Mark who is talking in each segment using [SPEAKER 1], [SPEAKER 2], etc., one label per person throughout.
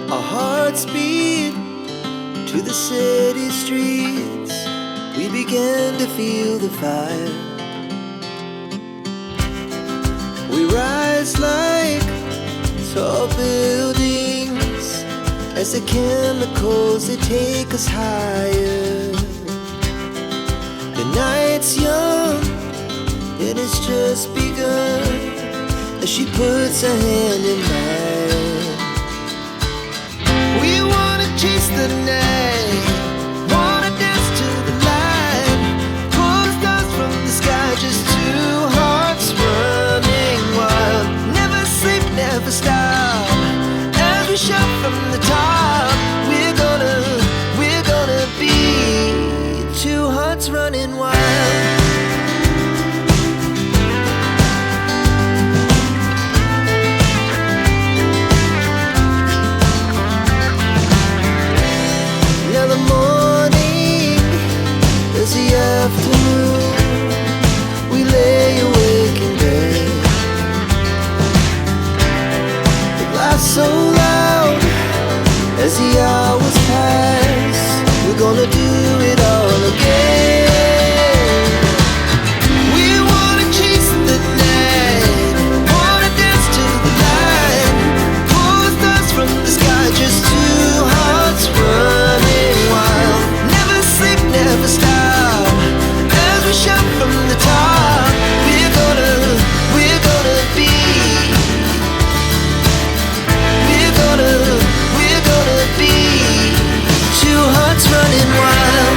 [SPEAKER 1] Our hearts beat to the city streets. We began to feel the fire. We rise like tall buildings as the chemicals, they take us higher. The night's young and it's just begun as she puts her hand in mine. We wanna chase the night, wanna dance to the light, pull stars from the sky, just two hearts running wild. Never sleep, never stop, as we shout from the top. We're gonna be two hearts running wild. Afternoon, we lay awake in bed. The glass so loud as the hours pass. We're gonna do it all again. We wanna chase the night, wanna dance to the light, pull stars from the sky, just two hearts running wild. Never sleep, never stop, shout from the top. We're gonna be. We're gonna be two hearts running wild.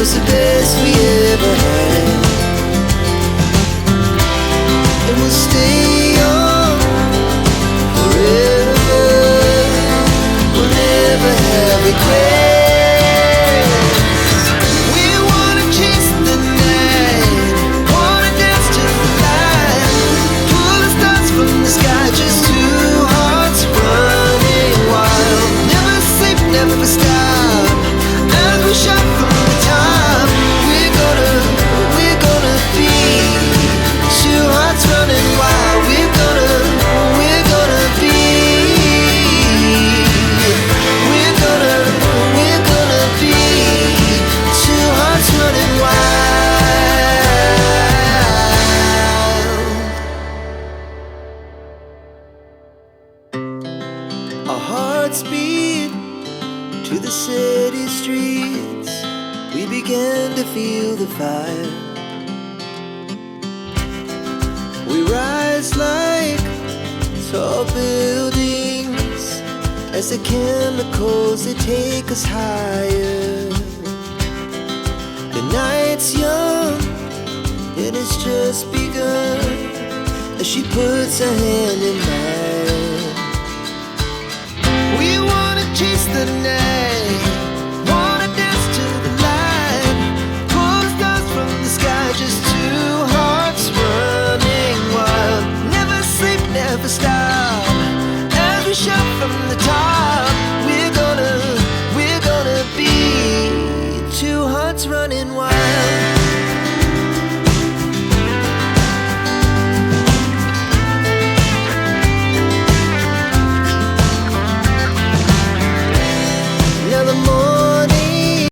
[SPEAKER 1] The best we ever had, and we'll stay on forever. We'll never have regrets. We wanna chase the night, wanna dance to the light, pull the stars from the sky, just two hearts running wild. Never sleep, never stop, as we shout from the top. Running wild, we're gonna be. We're gonna be two hearts running wild. Our hearts beat to the city streets. We began to feel the fire. We rise like tall buildings as the chemicals, they take us higher. The night's young and it's just begun as she puts her hand in mine. We wanna chase the night, wanna dance to the light, pull stars from the sky, just two hearts running wild. Never sleep, never stop, as we shout from the top. We're gonna be two hearts running wild.